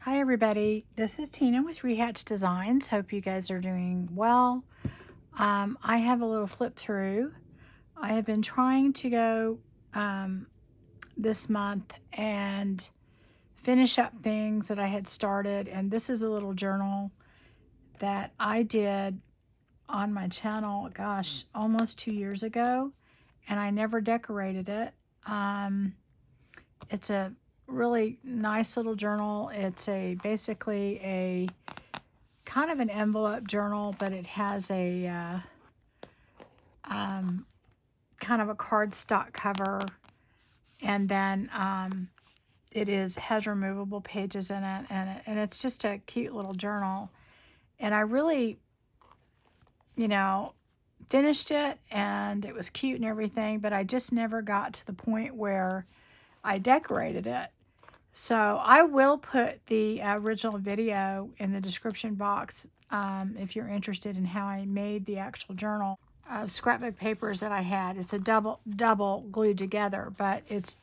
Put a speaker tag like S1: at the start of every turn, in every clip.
S1: Hi everybody, this is Tina with Rehatch Designs. Hope you guys are doing well. I have a little flip through. I have been trying to go this month and finish up things that I had started, and this is a little journal that I did on my channel, gosh, almost 2 years ago, and I never decorated it. It's a really nice little journal. It's basically a kind of an envelope journal, but it has a kind of a cardstock cover, and then has removable pages in it, and it's just a cute little journal. And I really, finished it, and it was cute and everything, but I just never got to the point where I decorated it. So I will put the original video in the description box if you're interested in how I made the actual journal. Scrapbook papers that I had. It's a double glued together, but it's,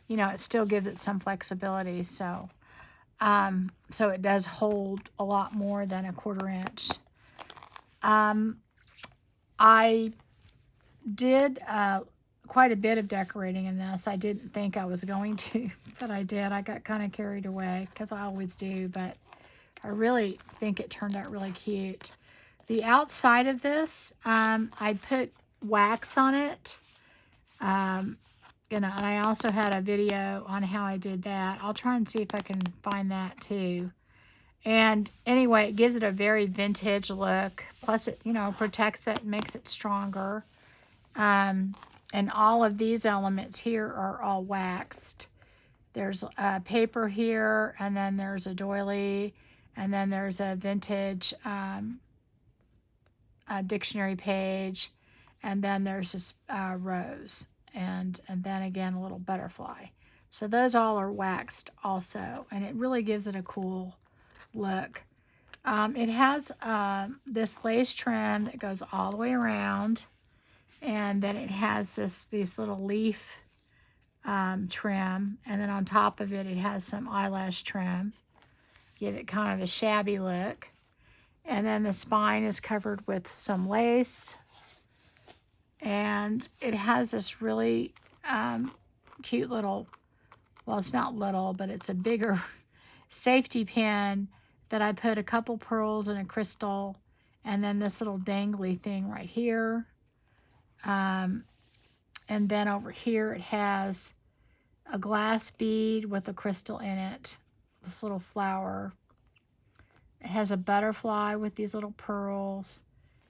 S1: it still gives it some flexibility. So, so it does hold a lot more than a 1/4 inch. I did quite a bit of decorating in this. I didn't think I was going to, but I did. I got kind of carried away because I always do, but I really think it turned out really cute. The outside of this, I put wax on it. And I also had a video on how I did that. I'll try and see if I can find that too. And anyway, it gives it a very vintage look. Plus it, protects it and makes it stronger. And all of these elements here are all waxed. There's a paper here, and then there's a doily, and then there's a vintage a dictionary page, and then there's this rose, and then again a little butterfly. So those all are waxed also, and it really gives it a cool look. It has this lace trim that goes all the way around, and then it has these little leaf trim, and then on top of it, it has some eyelash trim. Give it kind of a shabby look. And then the spine is covered with some lace, and it has this really cute little, well, it's not little, but it's a bigger safety pin that I put a couple pearls and a crystal, and then this little dangly thing right here. And then over here it has a glass bead with a crystal in it, this little flower. It has a butterfly with these little pearls.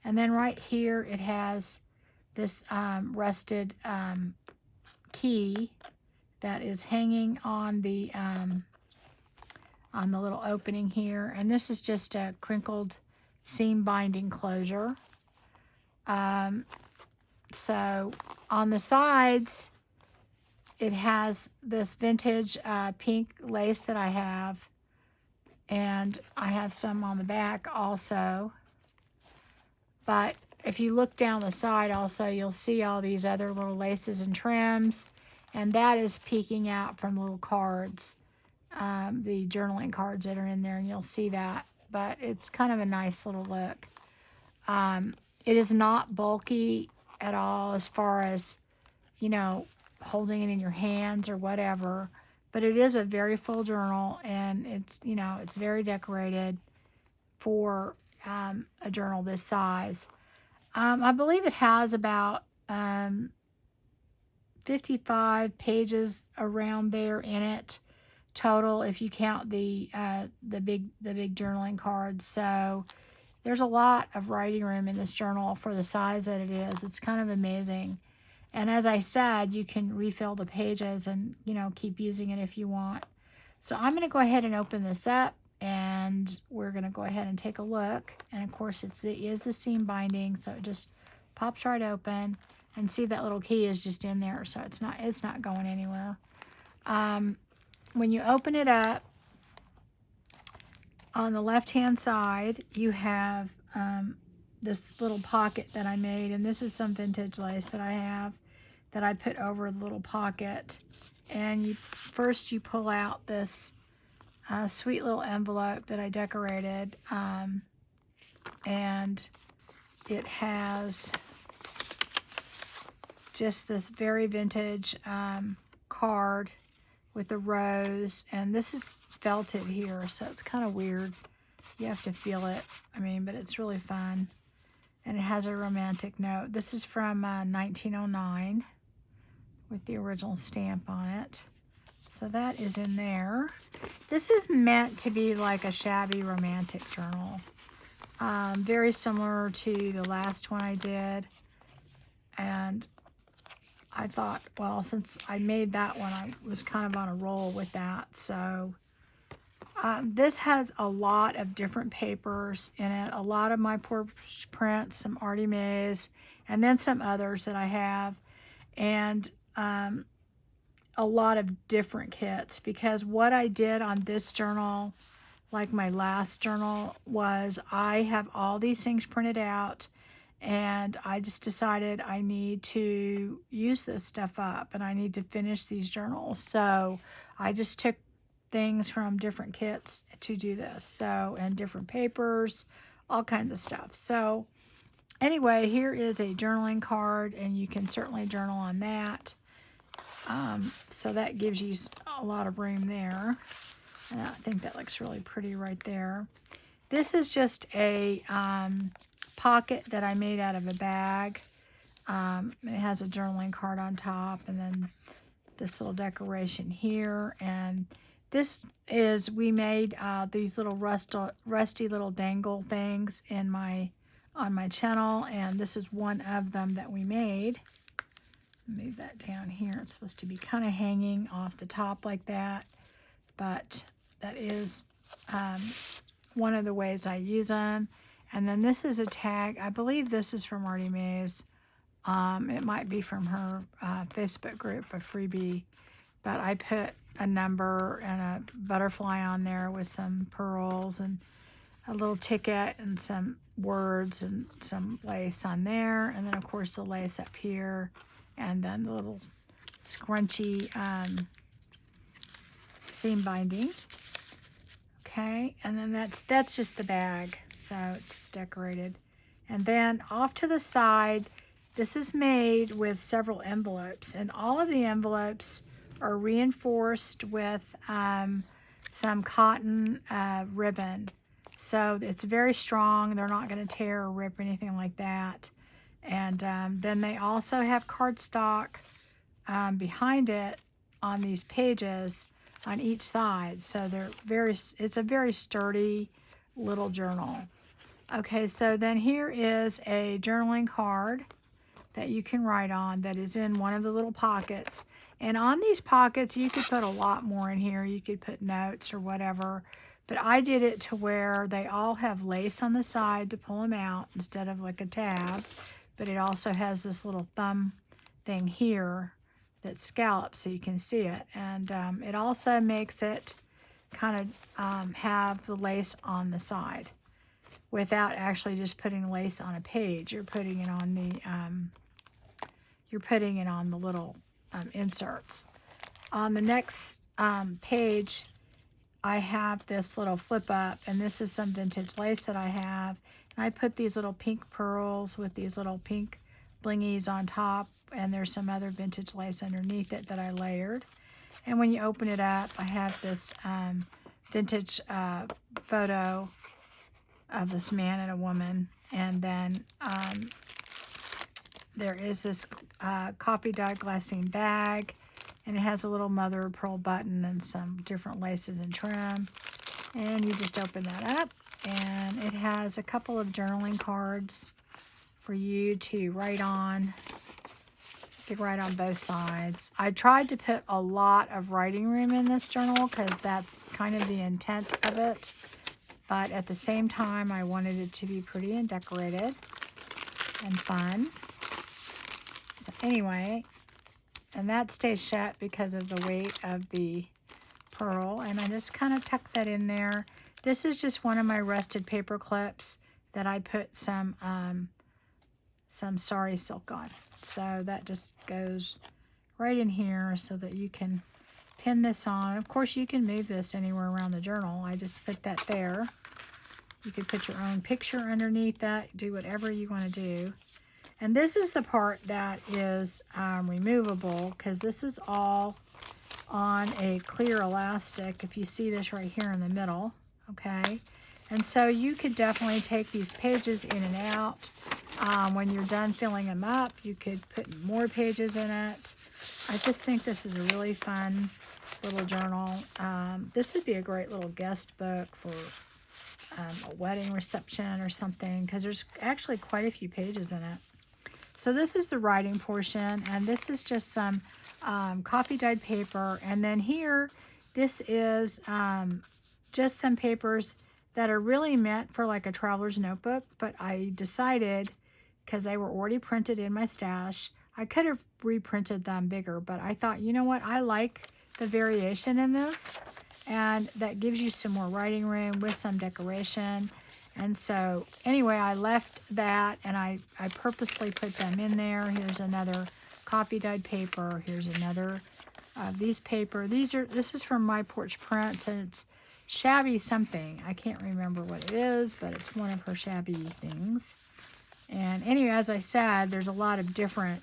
S1: And then right here it has this rusted key that is hanging on the little opening here. And this is just a crinkled seam binding closure. So on the sides, it has this vintage pink lace that I have, and I have some on the back also. But if you look down the side also, you'll see all these other little laces and trims, and that is peeking out from little cards, the journaling cards that are in there, and you'll see that. But it's kind of a nice little look. It is not bulky at all as far as, holding it in your hands or whatever, but it is a very full journal, and it's, it's very decorated for a journal this size. I believe it has about 55 pages around there in it total, if you count the big journaling cards. So there's a lot of writing room in this journal for the size that it is. It's kind of amazing. And as I said, you can refill the pages and, keep using it if you want. So I'm going to go ahead and open this up, and we're going to go ahead and take a look. And of course, it is the seam binding, so it just pops right open. And see, that little key is just in there, so it's not going anywhere. When you open it up, on the left-hand side, you have this little pocket that I made, and this is some vintage lace that I have that I put over the little pocket. And first you pull out this a sweet little envelope that I decorated. And it has just this very vintage card with a rose, and this is felted here, so it's kind of weird. You have to feel it. I mean, but it's really fun, and it has a romantic note. This is from 1909 with the original stamp on it. So that is in there. This is meant to be like a shabby romantic journal. Very similar to the last one I did. And I thought, well, since I made that one, I was kind of on a roll with that. So this has a lot of different papers in it. A lot of my portrait prints, some Artie Mays, and then some others that I have. And a lot of different kits, because what I did on this journal, like my last journal, was I have all these things printed out, and I just decided I need to use this stuff up and I need to finish these journals. So I just took things from different kits to do this. So, and different papers, all kinds of stuff. So anyway, here is a journaling card, and you can certainly journal on that. So that gives you a lot of room there. And I think that looks really pretty right there. This is just a pocket that I made out of a bag. It has a journaling card on top, and then this little decoration here. And this is, we made these little rusty little dangle things on my channel, and this is one of them that we made. Move that down here. It's supposed to be kind of hanging off the top like that, but that is one of the ways I use them. And then this is a tag. I believe this is from Artie Mays. It might be from her Facebook group, a freebie, but I put a number and a butterfly on there with some pearls and a little ticket and some words and some lace on there. And then of course the lace up here, and then the little scrunchy seam binding. Okay, and then that's just the bag, so it's just decorated. And then off to the side, this is made with several envelopes, and all of the envelopes are reinforced with some cotton ribbon. So it's very strong. They're not going to tear or rip or anything like that. And then they also have cardstock behind it on these pages on each side. So it's a very sturdy little journal. Okay, so then here is a journaling card that you can write on that is in one of the little pockets. And on these pockets, you could put a lot more in here. You could put notes or whatever. But I did it to where they all have lace on the side to pull them out instead of like a tab. But it also has this little thumb thing here that scallops so you can see it. And it also makes it kind of have the lace on the side without actually just putting lace on a page. You're putting it on the little inserts. On the next page, I have this little flip up, and this is some vintage lace that I have. And I put these little pink pearls with these little pink blingies on top, and there's some other vintage lace underneath it that I layered. And when you open it up, I have this vintage photo of this man and a woman. And then there is this coffee dye glassine bag, and it has a little mother of pearl button and some different laces and trim. And you just open that up, and it has a couple of journaling cards for you to write on. You can write on both sides. I tried to put a lot of writing room in this journal because that's kind of the intent of it. But at the same time, I wanted it to be pretty and decorated and fun. So anyway, and that stays shut because of the weight of the pearl. And I just kind of tuck that in there. This is just one of my rusted paper clips that I put some sari silk on. So that just goes right in here so that you can pin this on. Of course, you can move this anywhere around the journal. I just put that there. You could put your own picture underneath that, do whatever you want to do. And this is the part that is removable, because this is all on a clear elastic, if you see this right here in the middle, okay? And so you could definitely take these pages in and out. When you're done filling them up, you could put more pages in it. I just think this is a really fun little journal. This would be a great little guest book for a wedding reception or something, because there's actually quite a few pages in it. So this is the writing portion, and this is just some coffee dyed paper. And then here, this is just some papers that are really meant for like a traveler's notebook, but I decided, because they were already printed in my stash, I could have reprinted them bigger, but I thought, you know what, I like the variation in this, and that gives you some more writing room with some decoration. And so anyway, I left that, and I purposely put them in there. Here's another coffee dyed paper. Here's another these paper. This is from My Porch Prints, and it's Shabby something. I can't remember what it is, but it's one of her shabby things. And anyway, as I said, there's a lot of different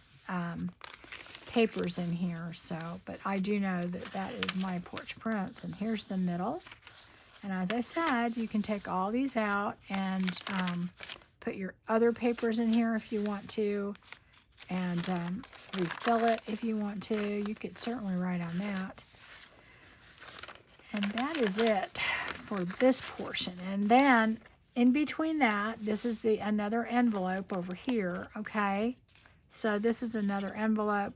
S1: papers in here. So, but I do know that that is My Porch Prints. And here's the middle. And as I said, you can take all these out and put your other papers in here if you want to, and refill it if you want to. You could certainly write on that. And that is it for this portion. And then in between that, this is another envelope over here, okay? So this is another envelope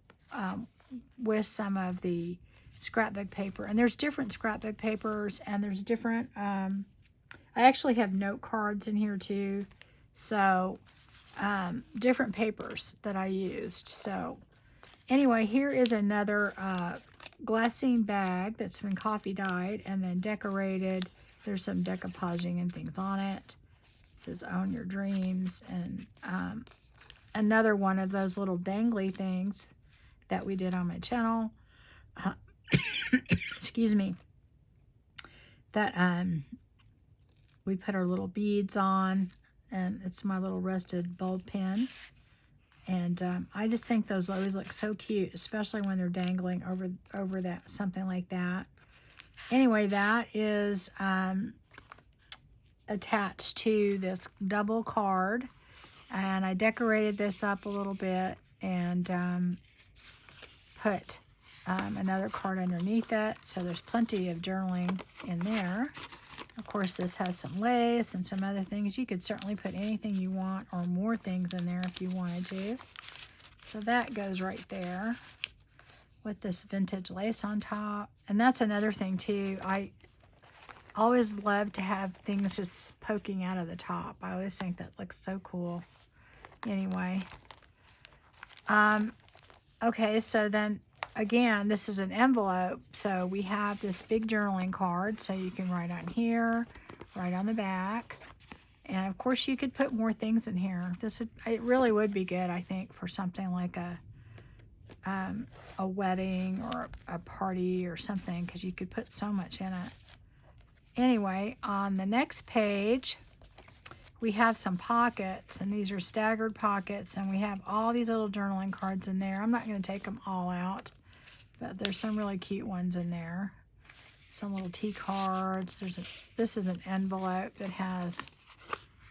S1: with some of the scrapbook paper. And there's different scrapbook papers, and there's different, I actually have note cards in here too. So different papers that I used. So anyway, here is another glassine bag that's been coffee dyed and then decorated. There's some decoupaging and things on it. It says Own Your Dreams. And another one of those little dangly things that we did on my channel. Excuse me. That we put our little beads on, and it's my little rusted bulb pin. And I just think those always look so cute, especially when they're dangling over that, something like that. Anyway, that is attached to this double card, and I decorated this up a little bit and put another card underneath it, so there's plenty of journaling in there. Of course, this has some lace and some other things. You could certainly put anything you want or more things in there if you wanted to. So that goes right there with this vintage lace on top. And that's another thing too. I always love to have things just poking out of the top. I always think that looks so cool. Anyway. Okay, so then again, this is an envelope, so we have this big journaling card, so you can write on here, write on the back, and of course you could put more things in here. It really would be good, I think, for something like a wedding or a party or something, because you could put so much in it. Anyway, on the next page, we have some pockets, and these are staggered pockets, and we have all these little journaling cards in there. I'm not going to take them all out, but there's some really cute ones in there. Some little tea cards. This is an envelope that has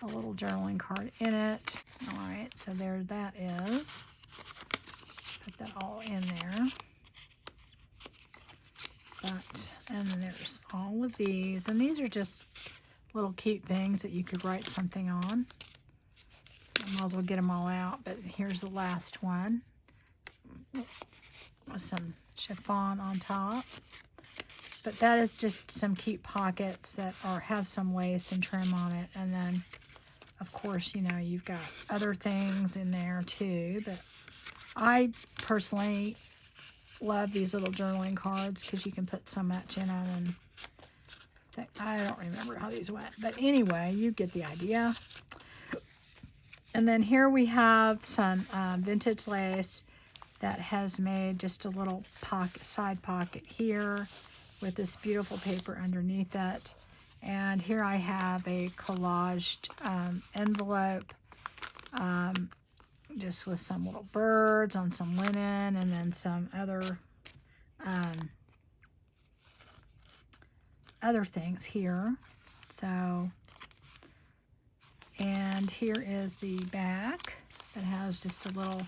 S1: a little journaling card in it. All right, so there that is. Put that all in there. And then there's all of these, and these are just little cute things that you could write something on. I might as well get them all out, but here's the last one with some chiffon on top. But that is just some cute pockets that have some lace and trim on it. And then, of course, you know, you've got other things in there too. But I personally love these little journaling cards because you can put so much in them. And I don't remember how these went. But anyway, you get the idea. And then here we have some vintage lace that has made just a little pocket, side pocket here with this beautiful paper underneath it. And here I have a collaged envelope, just with some little birds on some linen, and then some other things here. So, and here is the back that has just a little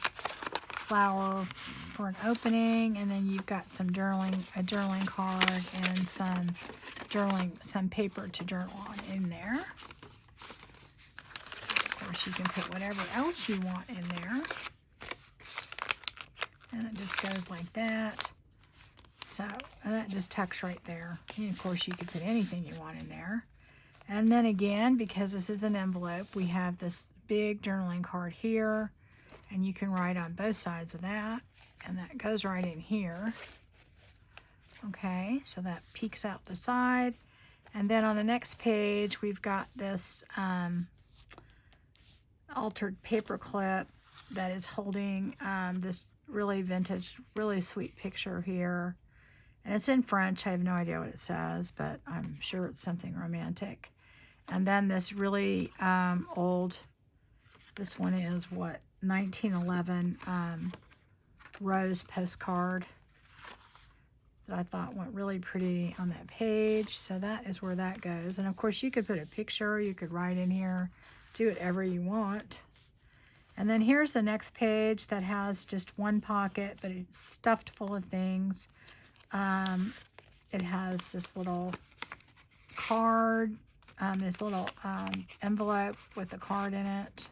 S1: flower for an opening, and then you've got some a journaling card and some paper to journal on in there. So, of course, you can put whatever else you want in there. And it just goes like that. So, and that just tucks right there. And of course, you can put anything you want in there. And then again, because this is an envelope, we have this big journaling card here. And you can write on both sides of that. And that goes right in here. Okay, so that peeks out the side. And then on the next page, we've got this altered paper clip that is holding this really vintage, really sweet picture here. And it's in French. I have no idea what it says, but I'm sure it's something romantic. And then this really old, this one is what, 1911 rose postcard that I thought went really pretty on that page. So that is where that goes. And of course you could put a picture, you could write in here, do whatever you want. And then here's the next page that has just one pocket, but it's stuffed full of things. It has this little card, this little envelope with a card in it.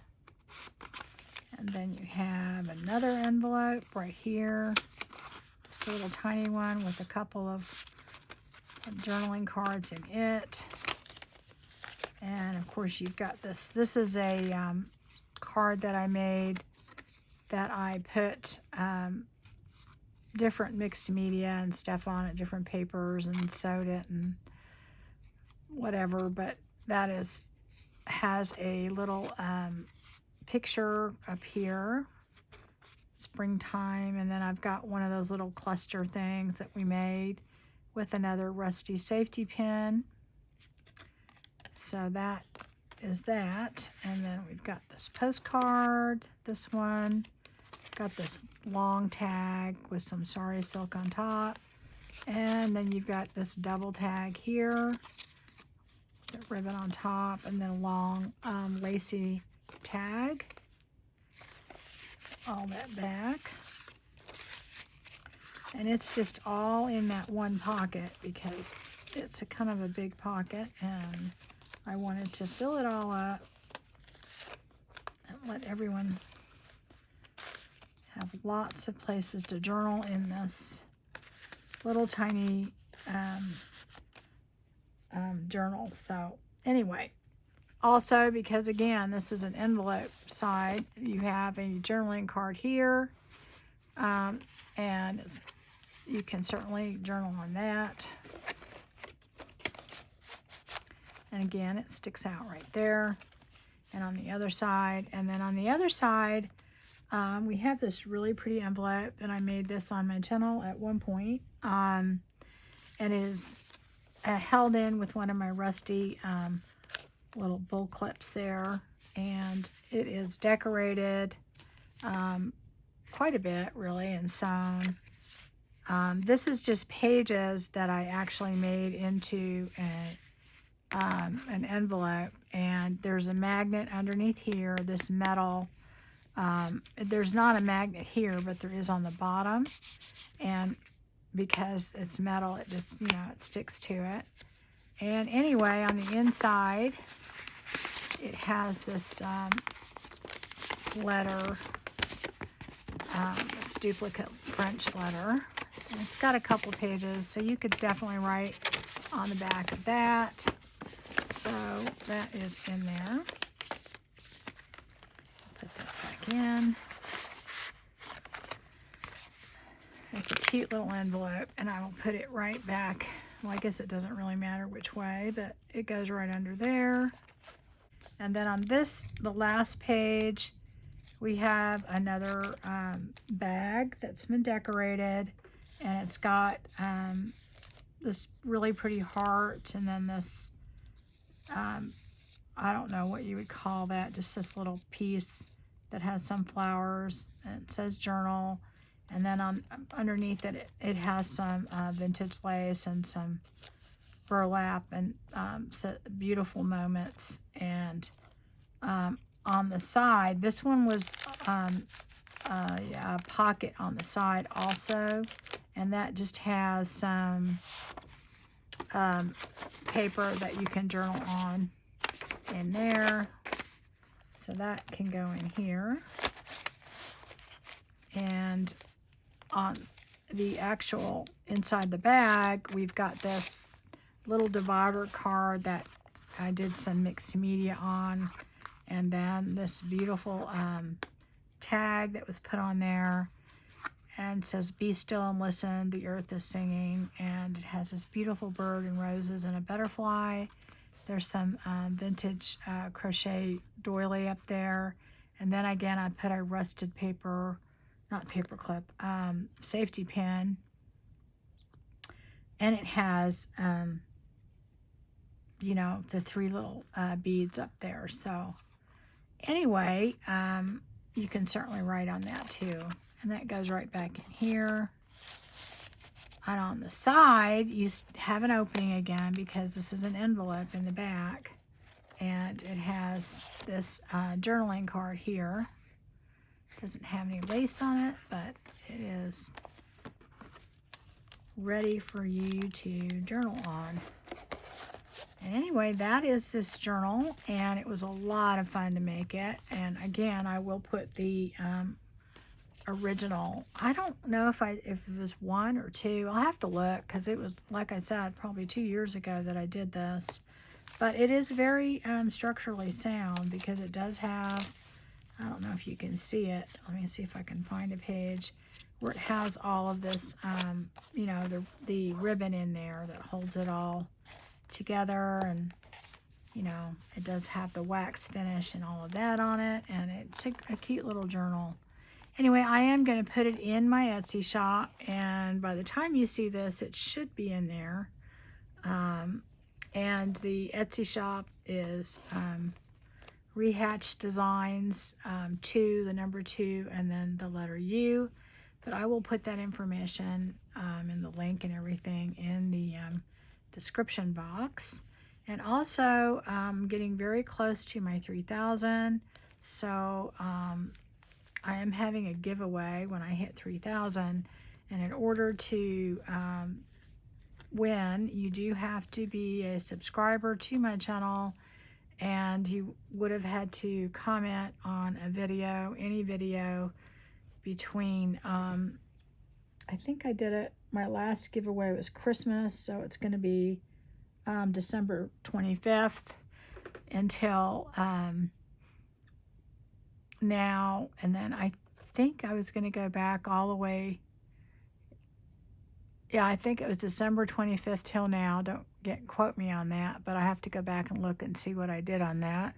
S1: And then you have another envelope right here. Just a little tiny one with a couple of journaling cards in it. And of course you've got this. This is a card that I made that I put different mixed media and stuff on it, different papers, and sewed it and whatever. But that has a little picture up here, springtime, and then I've got one of those little cluster things that we made with another rusty safety pin. So that is that. And then we've got this postcard, this one, got this long tag with some sari silk on top, and then you've got this double tag here, the ribbon on top, and then a long lacy tag, all that back. And it's just all in that one pocket because it's a kind of a big pocket, and I wanted to fill it all up and let everyone have lots of places to journal in this little tiny journal. So anyway, also because again, this is an envelope side, you have a journaling card here, and you can certainly journal on that. And again, it sticks out right there. And on the other side, and then on the other side, we have this really pretty envelope, and I made this on my channel at one point. And it is held in with one of my rusty little bull clips there. And it is decorated quite a bit, really, and sewn. This is just pages that I actually made into an envelope, and there's a magnet underneath here, this metal. There's not a magnet here, but there is on the bottom, and because it's metal, it just, you know, it sticks to it. And anyway, on the inside, it has this letter, this duplicate French letter, and it's got a couple pages, so you could definitely write on the back of that. So that is in there. Put that back in. It's a cute little envelope, and I will put it right back. Well, I guess it doesn't really matter which way, but it goes right under there. And then on this, the last page, we have another bag that's been decorated, and it's got this really pretty heart, and then this, I don't know what you would call that, just this little piece that has some flowers, and it says journal, and then underneath it has some vintage lace and some burlap, and so beautiful moments. And on the side, this one was a pocket on the side also, and that just has some paper that you can journal on in there, so that can go in here. And on the actual inside the bag, we've got this little divider card that I did some mixed media on, and then this beautiful tag that was put on there, and says, "Be still and listen, the earth is singing," and it has this beautiful bird and roses and a butterfly. There's some vintage crochet doily up there, and then again I put a rusted paper, not paper clip, safety pin, and it has you know, the 3 little beads up there. So anyway, you can certainly write on that too, and that goes right back in here. And on the side, you have an opening again, because this is an envelope in the back, and it has this journaling card here. It doesn't have any lace on it, but it is ready for you to journal on. And anyway, that is this journal, and it was a lot of fun to make it. And again, I will put the original. I don't know if it was 1 or 2. I'll have to look, because it was, like I said, probably 2 years ago that I did this. But it is very structurally sound, because it does have, I don't know if you can see it. Let me see if I can find a page where it has all of this, you know, the ribbon in there that holds it all together. And you know, it does have the wax finish and all of that on it, and it's a cute little journal. Anyway, I am going to put it in my Etsy shop, and by the time you see this, it should be in there. And the Etsy shop is Rehatched Designs 2, the number 2, and then the letter U. But I will put that information and the link and everything in the description box. And also, I'm getting very close to my 3,000, so I am having a giveaway when I hit 3,000, and in order to win, you do have to be a subscriber to my channel, and you would have had to comment on a video, any video between, I think I did it, my last giveaway was Christmas, so it's going to be December 25th until now, and then I think I was going to go back all the way. Yeah, I think it was December 25th till now. Don't quote me on that, but I have to go back and look and see what I did on that.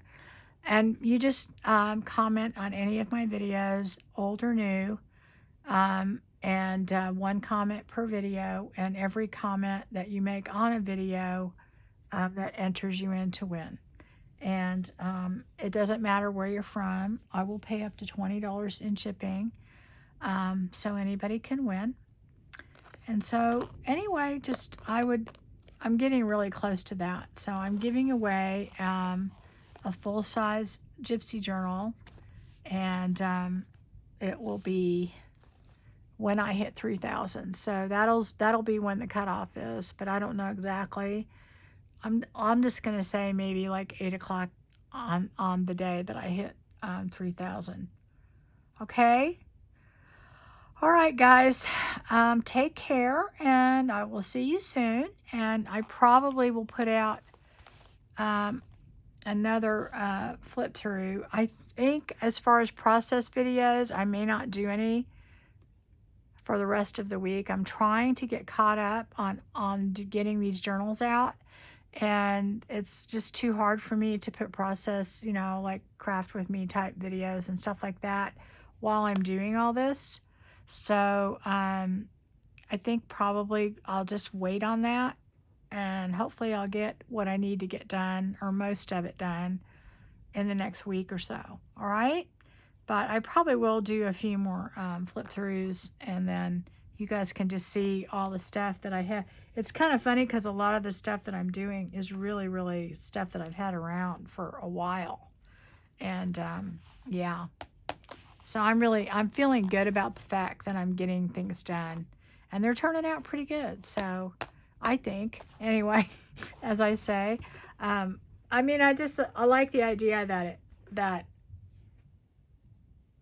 S1: And you just comment on any of my videos, old or new, and 1 comment per video, and every comment that you make on a video that enters you in to win. And it doesn't matter where you're from. I will pay up to $20 in shipping, so anybody can win. And so anyway, I'm getting really close to that. So I'm giving away a full-size gypsy journal, and it will be when I hit 3,000. So that'll be when the cutoff is, but I don't know exactly. I'm just gonna say maybe like 8 o'clock on the day that I hit 3,000. Okay. All right, guys. Take care, and I will see you soon. And I probably will put out another flip through. I think as far as process videos, I may not do any for the rest of the week. I'm trying to get caught up on getting these journals out. and it's just too hard for me to put process, you know, like craft with me type videos and stuff like that while I'm doing all this. So I think probably I'll just wait on that, and hopefully I'll get what I need to get done, or most of it done, in the next week or so. All right. But I probably will do a few more flip throughs, and then you guys can just see all the stuff that I have. It's kind of funny because a lot of the stuff that I'm doing is really, really stuff that I've had around for a while. And yeah, so I'm feeling good about the fact that I'm getting things done, and they're turning out pretty good. So I think, anyway, as I say, I mean, I like the idea that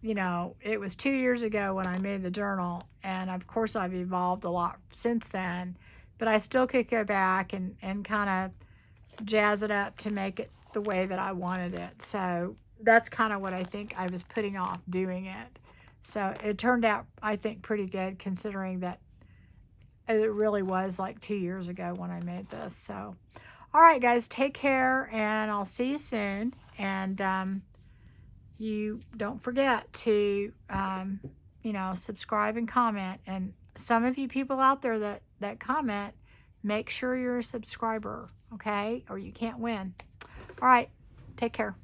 S1: you know, it was 2 years ago when I made the journal, and of course I've evolved a lot since then, but I still could go back and kind of jazz it up to make it the way that I wanted it. So that's kind of what I think I was putting off doing it. So it turned out, I think, pretty good considering that it really was like 2 years ago when I made this. So, all right, guys, take care, and I'll see you soon. And you don't forget to, you know, subscribe and comment. And some of you people out there that comment, make sure you're a subscriber, okay? Or you can't win. All right, take care.